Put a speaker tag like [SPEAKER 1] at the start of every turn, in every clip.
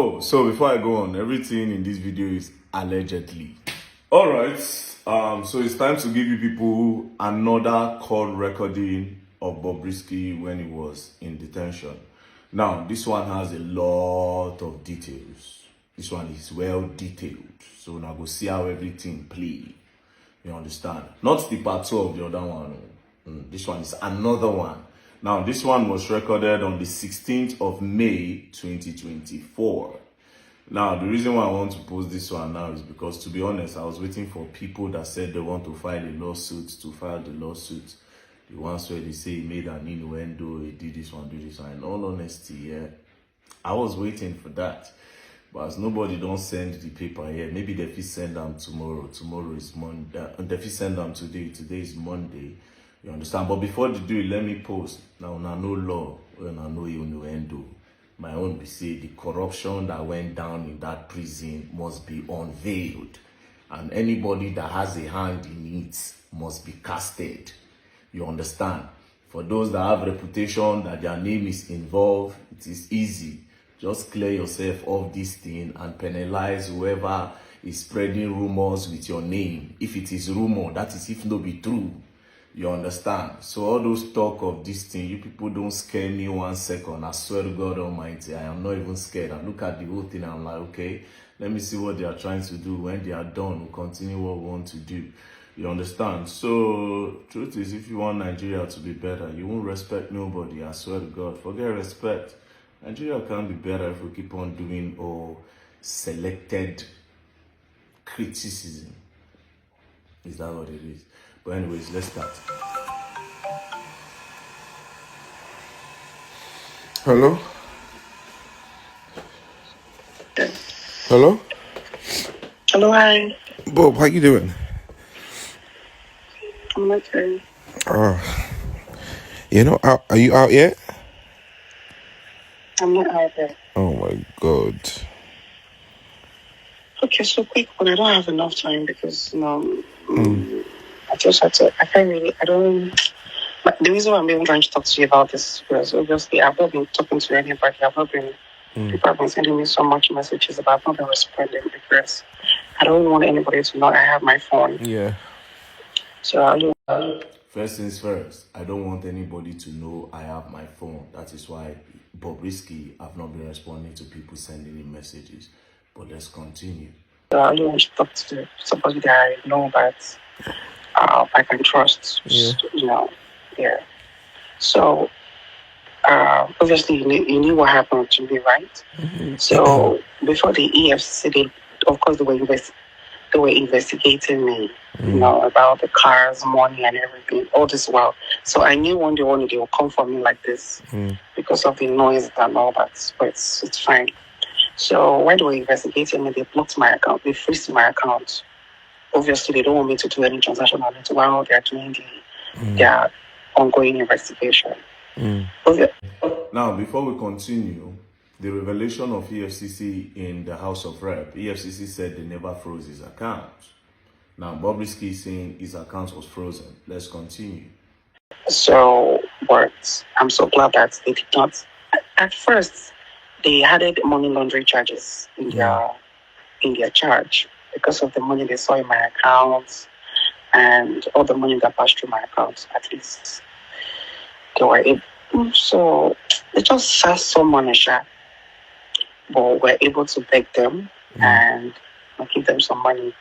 [SPEAKER 1] So before I go on, everything in this video is allegedly. Alright, so it's time to give you people another call recording of Bobrisky when he was in detention. Now, this one has a lot of details. This one is well detailed. So now go see how everything play. You understand? Not the part 2 of the other one. This one is another one. Now, this one was recorded on the 16th of May, 2024. Now, the reason why I want to post this one now is because, to be honest, I was waiting for people that said they want to file a lawsuit to file the lawsuit. The ones where they say he made an innuendo, he did this one, do this one. In all honesty, yeah, I was waiting for that. But as nobody don't send the paper here, maybe they fit send them tomorrow. Tomorrow is Monday. They fit send them today. Today is Monday. You understand? But before they do it, let me post. Now, no law, when I know innuendo. My own be say the corruption that went down in that prison must be unveiled, and anybody that has a hand in it must be casted. You understand? For those that have reputation that their name is involved, it is easy. Just clear yourself of this thing and penalize whoever is spreading rumors with your name. If it is rumor, that is if no be true. You understand? So all those talk of this thing, you people don't scare me 1 second. I swear to God Almighty, I am not even scared. I look at the whole thing and I'm like, okay, let me see what they are trying to do. When they are done, we'll continue what we want to do. You understand? So truth is, if you want Nigeria to be better, you won't respect nobody. I swear to God. Forget respect. Nigeria can't be better if we keep on doing all selected criticism. Is that what it is? But anyways, let's start.
[SPEAKER 2] Hello? Hello?
[SPEAKER 3] Hello, hi.
[SPEAKER 2] Bob, how you doing?
[SPEAKER 3] I'm okay.
[SPEAKER 2] You're not out? Are you out yet?
[SPEAKER 3] I'm not out there.
[SPEAKER 2] Oh my God.
[SPEAKER 3] Okay, so quick one. I don't have enough time because, I just had to, I can't really, I don't, but the reason why I'm even trying to talk to you about this is obviously I've not been talking to anybody. I've not been, people have been sending me so much messages, but I've not been responding because I don't want anybody to know I have my phone.
[SPEAKER 2] Yeah.
[SPEAKER 3] So
[SPEAKER 1] First things first, I don't want anybody to know I have my phone. That is why Bobrisky have not been responding to people sending me messages. But let's continue.
[SPEAKER 3] I only want to talk to somebody that I know that I can trust.
[SPEAKER 2] Yeah.
[SPEAKER 3] Yeah. So obviously you knew what happened to me, right? So before the EFCC, of course they were investigating me, about the cars, money, and everything. All this while, so I knew one day they will come for me like this because of the noise and all that. But it's fine. So when they were investigating me, they blocked my account. They froze my account. Obviously, they don't want me to do any transaction on it while they're doing their ongoing investigation.
[SPEAKER 1] Now, before we continue, the revelation of EFCC in the House of Rep, EFCC said they never froze his account. Now, Bobrisky is saying his account was frozen. Let's continue.
[SPEAKER 3] So, but I'm so glad that they did not. At first, they added money laundering charges in their charge because of the money they saw in my account and all the money that passed through my account. At least they were able. So they just said so much, but we're able to beg them and give them some money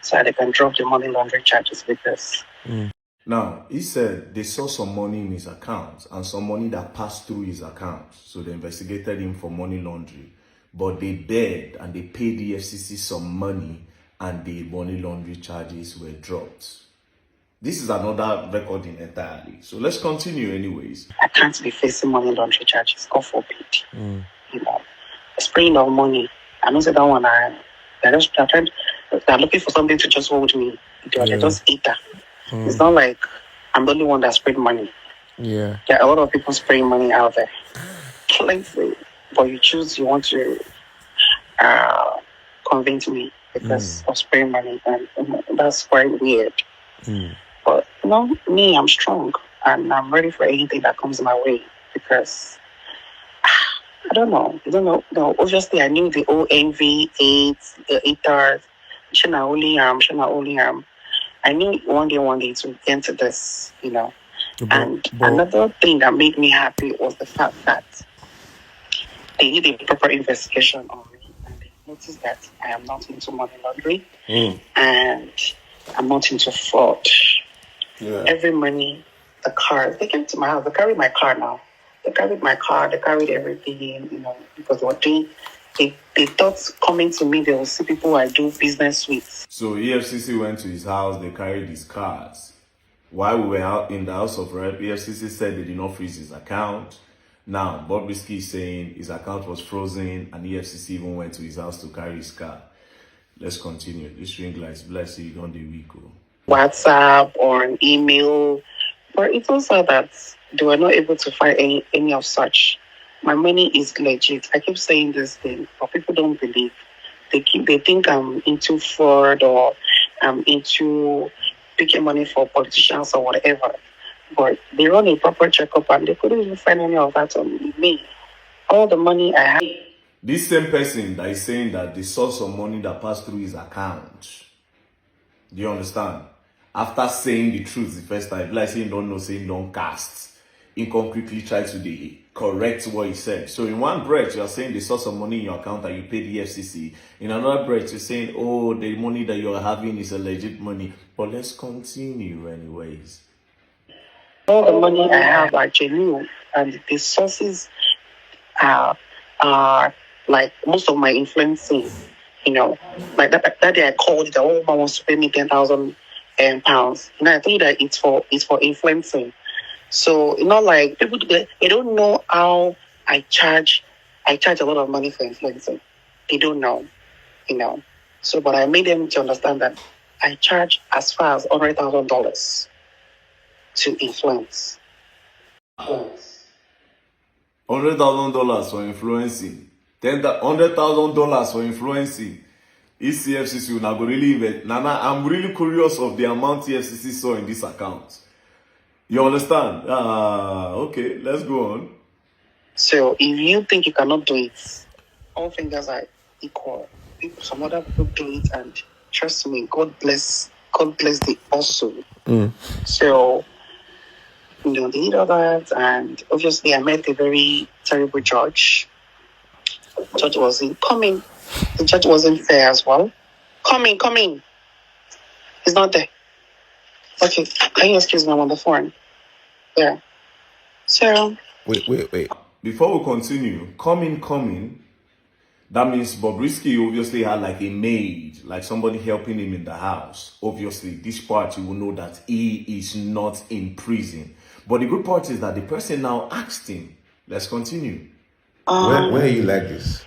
[SPEAKER 3] so that they can drop the money laundering charges because.
[SPEAKER 1] Now, he said they saw some money in his account and some money that passed through his account. So they investigated him for money laundering. But they begged and they paid the FCC some money and the money laundering charges were dropped. This is another recording entirely. So let's continue anyways.
[SPEAKER 3] I can't be facing money laundering charges. God forbid. Spraying of money. I don't say that one. They're looking for something to just hold me. They just eat that. It's not like I'm the only one that sprayed money.
[SPEAKER 2] Yeah.
[SPEAKER 3] There are a lot of people spraying money out there. But you want to convince me because of spraying money. And that's quite weird. But, me, I'm strong. And I'm ready for anything that comes my way. Because I don't know. I don't know. No, obviously I knew the ONV 8, the 8 Shana Oliam. I knew one day to enter this, And another thing that made me happy was the fact that they did a proper investigation on me and they noticed that I am not into money laundering and I'm not into fraud.
[SPEAKER 1] Yeah.
[SPEAKER 3] Every money, the car, they came to my house, they carried my car now. They carried my car, they carried everything, because they were doing, they thought coming to me, they will see people I do business with.
[SPEAKER 1] So EFCC went to his house, they carried his cars. While we were out in the House of Rep, EFCC said they did not freeze his account. Now, Bobrisky is saying his account was frozen and EFCC even went to his house to carry his car. Let's continue. This ring lights, bless you, don't do week.
[SPEAKER 3] WhatsApp or an email, but it also that they were not able to find any of such. My money is legit. I keep saying this thing, but people don't believe. They think I'm into fraud or I'm into picking money for politicians or whatever. But they run a proper checkup and they couldn't even find any of that on me. All the money I had.
[SPEAKER 1] This same person that is saying that the source of money that passed through his account. Do you understand? After saying the truth the first time, like saying don't know, saying don't cast, he concretely tried to correct what he said. So in one breath, you are saying the source of money in your account that you paid the FCC. In another breath, you're saying, oh, the money that you're having is a legit money. But let's continue anyways.
[SPEAKER 3] All the money I have are genuine, and the sources are like most of my influencing. Like that day I called the old man wants to pay me 10,000 pounds. I think that it's for influencing. So like people they don't know how I charge a lot of money for influencing. They don't know, So but I made them to understand that I charge as far as $100,000 to influence.
[SPEAKER 1] $100,000 for influencing. $100,000 for influencing. ECFCC will not go really invest. Nana, I'm really curious of the amount EFCC saw in this account. You understand? Okay, let's go on. So
[SPEAKER 3] if you think you cannot do it, all fingers are equal. Some other people do it, and trust me, God bless the also. So they did all that, and obviously I met a very terrible judge. The judge wasn't coming. The judge wasn't fair as well. Coming. He's not there. Okay, can you excuse me? I'm on the phone. Yeah. So.
[SPEAKER 2] Wait.
[SPEAKER 1] Before we continue, coming. That means Bobrisky obviously had like a maid, like somebody helping him in the house. Obviously, this part you will know that he is not in prison. But the good part is that the person now asked him. Let's continue.
[SPEAKER 2] Where are you like this?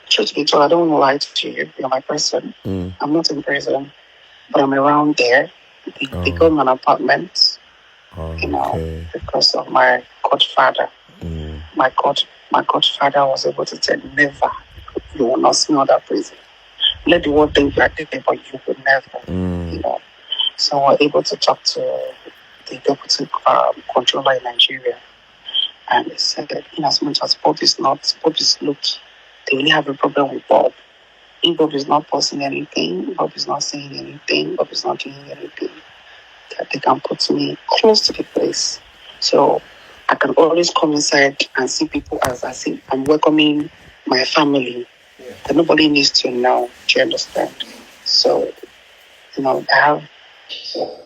[SPEAKER 3] Truth be told, I don't want to lie to you. You're my person. I'm not in prison, but I'm around there. They got me an apartment, because of my godfather. My godfather was able to tell never, you will not see another prison. Let the world think you are dead, but you will never, So we're able to talk to the deputy controller in Nigeria. And he said that in as much as Bob is looked, they really have a problem with Bob. If Bob is not posting anything, Bob is not saying anything, Bob is not doing anything, that they can put me close to the place. So I can always come inside and see people as I see I'm welcoming my family. That nobody needs to know. Do you understand? So, I have.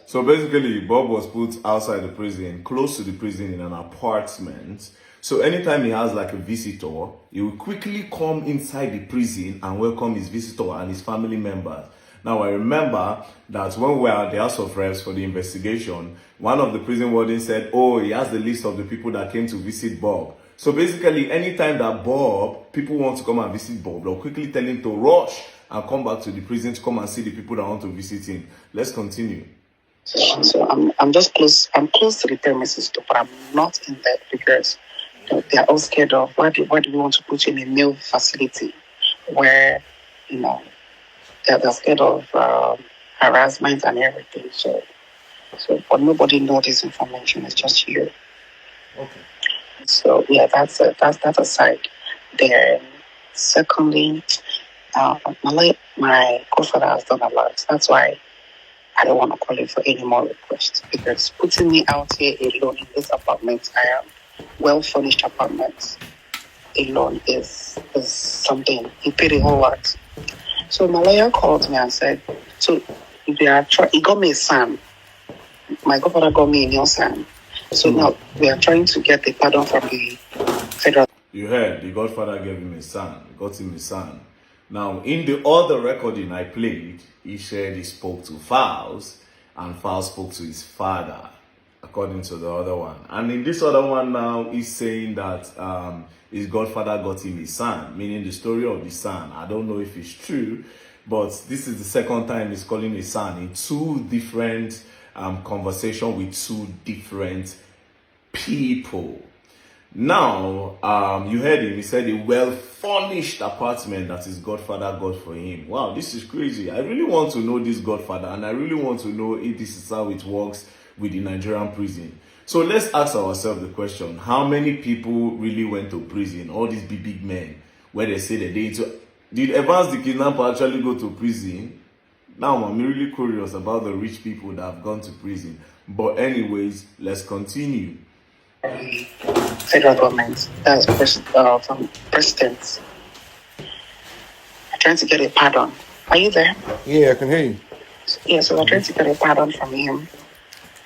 [SPEAKER 1] So basically, Bob was put outside the prison, close to the prison in an apartment. So anytime he has like a visitor, he will quickly come inside the prison and welcome his visitor and his family members. Now, I remember that when we were at the House of Reps for the investigation, one of the prison wardens said, oh, he has the list of the people that came to visit Bob. So basically, anytime that people want to come and visit Bob, they'll quickly tell him to rush and come back to the prison to come and see the people that want to visit him. Let's continue.
[SPEAKER 3] So I'm just close. I'm close to the premises, too, but I'm not in there because they are all scared of why do we want to put you in a new facility where they're scared of harassment and everything. So but nobody knows this information. It's just you.
[SPEAKER 2] Okay.
[SPEAKER 3] So yeah, that's aside. Then secondly, my godfather has done a lot. That's why I don't want to call him for any more requests, because putting me out here alone in this apartment, I am well furnished apartment alone is something. He paid a whole lot. So my lawyer called me and said, so he got me a son. My godfather got me a new son. So now we are trying to get the pardon from the federal.
[SPEAKER 1] You heard the Godfather gave him a son, got him a son. Now, in the other recording I played, he said he spoke to Fowles, and Fowles spoke to his father, according to the other one. And in this other one now, he's saying that his Godfather got him a son, meaning the story of the son. I don't know if it's true, but this is the second time he's calling his son in two different conversations with two different people. Now, you heard him. He said a well-furnished apartment that his godfather got for him. Wow, this is crazy. I really want to know this godfather, and I really want to know if this is how it works with the Nigerian prison. So let's ask ourselves the question: how many people really went to prison? All these big men, where they say that did Evans the kidnapper actually go to prison? Now I'm really curious about the rich people that have gone to prison. But anyways, let's continue.
[SPEAKER 3] Federal government, that's from presidents, are trying to get a pardon. Are you there?
[SPEAKER 2] Yeah, I can hear you.
[SPEAKER 3] Yeah, so we're trying to get a pardon from him.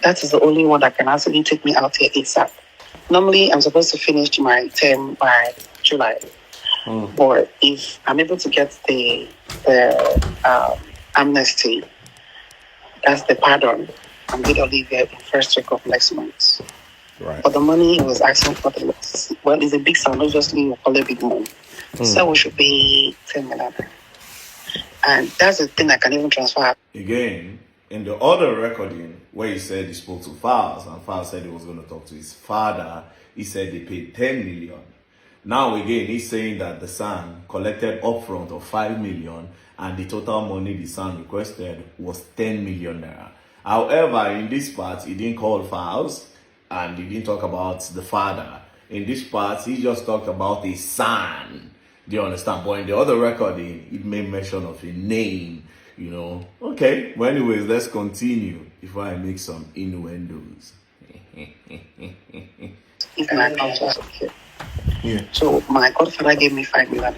[SPEAKER 3] That is the only one that can actually take me out here ASAP. Normally, I'm supposed to finish my term by July. But if I'm able to get the amnesty, that's the pardon, I'm going to leave here in first week of next month.
[SPEAKER 2] Right.
[SPEAKER 3] But the money he was asking for, it's a big sum, obviously, we'll call it big money. So we should pay 10 million. And that's the thing I can even transfer.
[SPEAKER 1] Again, in the other recording, where he said he spoke to Fowles, and Fowles said he was going to talk to his father, he said they paid 10 million. Now again, he's saying that the son collected upfront of 5 million, and the total money the son requested was 10 million naira. However, in this part, he didn't call Fowles, and he didn't talk about the father. In this part, he just talked about his son. Do you understand? But in the other recording, it made mention of a name, you know. Okay, well, anyways, let's continue before I make some innuendos.
[SPEAKER 3] If my account was okay.
[SPEAKER 2] Yeah.
[SPEAKER 3] So my godfather gave me 5 million.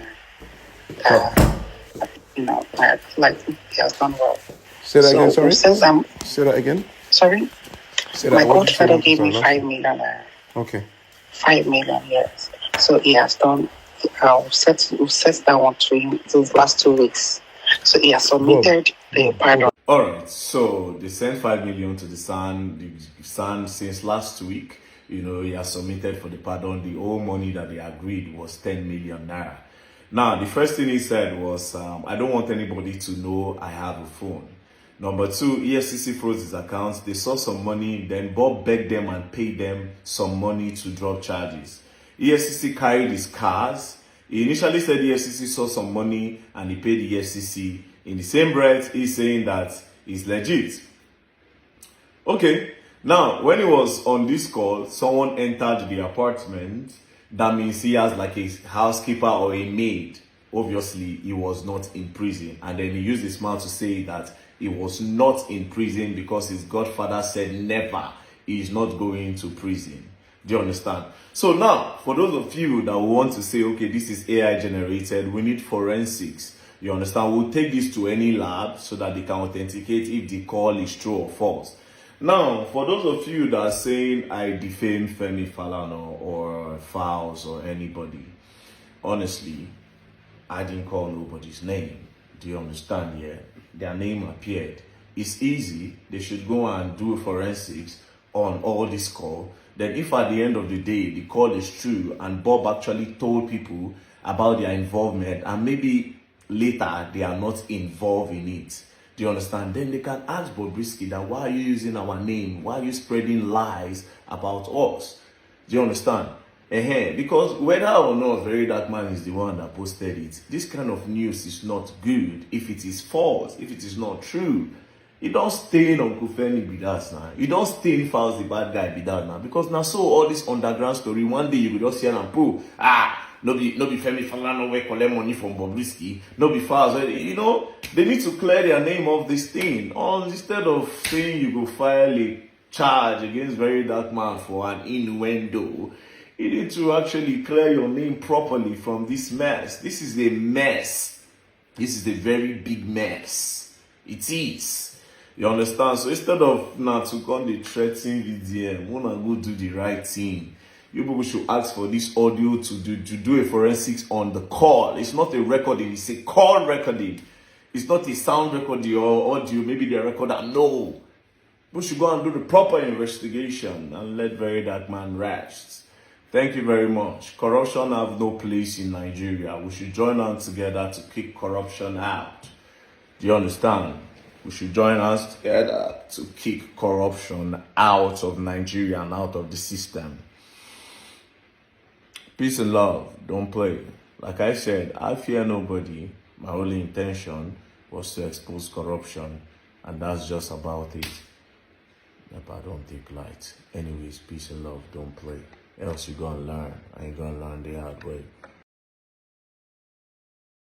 [SPEAKER 3] I feel like he has done well.
[SPEAKER 2] Say that again, sorry?
[SPEAKER 3] Since
[SPEAKER 2] Say that again.
[SPEAKER 3] Sorry?
[SPEAKER 2] Say
[SPEAKER 3] My
[SPEAKER 2] that. What did you
[SPEAKER 3] godfather
[SPEAKER 2] say?
[SPEAKER 3] gave me
[SPEAKER 2] Sorry,
[SPEAKER 3] 5 million.
[SPEAKER 2] Okay.
[SPEAKER 3] 5 million, yes. So he has done, we've set that one to him these last 2 weeks. So he has submitted the pardon.
[SPEAKER 1] All right, so they sent 5 million to the son. The son, since last week, you know, he has submitted for the pardon. The whole money that they agreed was 10 million naira. Now, the first thing he said was, I don't want anybody to know I have a phone. Number two, EFCC froze his accounts. They saw some money, then Bob begged them and paid them some money to drop charges. EFCC carried his cars. He initially said EFCC saw some money and he paid EFCC. In the same breath, he's saying that it's legit. Okay, now, when he was on this call, someone entered the apartment. That means he has like a housekeeper or a maid. Obviously, he was not in prison. And then he used his mouth to say that he was not in prison because his godfather said never. He is not going to prison. Do you understand? So now, for those of you that want to say, okay, this is AI generated, we need forensics. You understand? We'll take this to any lab so that they can authenticate if the call is true or false. Now, for those of you that are saying I defame Femi Falana or Fowles or anybody, honestly, I didn't call nobody's name. Do you understand? Yeah, their name appeared. It's easy. They should go and do forensics on all this call. Then if at the end of the day, the call is true and Bob actually told people about their involvement and maybe later they are not involved in it, do you understand? Then they can ask Bobrisky that why are you using our name? Why are you spreading lies about us? Do you understand? Because whether or not Very Dark Man is the one that posted it, this kind of news is not good if it is false, if it is not true. You don't stain Uncle Femi be that now. You don't stain Fowls the bad guy be that now. Because now so all this underground story, one day you will just hear and pull, no be Femi Falana where collect money from Bobrisky, no be Fowls. You know, they need to clear their name of this thing. Or instead of saying you go file a charge against Very Dark Man for an innuendo, you need to actually clear your name properly from this mess. This is a mess. This is a very big mess. It is. You understand? So instead of now to come the threatening VDM, wanna go do the right thing. You people should ask for this audio to do a forensics on the call. It's not a recording, it's a call recording. It's not a sound recording or audio, maybe the recorder. No. We should go and do the proper investigation and let Very Dark Man rest. Thank you very much. Corruption have no place in Nigeria. We should join hands together to kick corruption out. Do you understand? We should join us together to kick corruption out of Nigeria and out of the system. Peace and love. Don't play. Like I said, I fear nobody. My only intention was to expose corruption. And that's just about it. But I don't take light. Anyways, peace and love. Don't play. Else you're going to learn. And you're going to learn the hard way.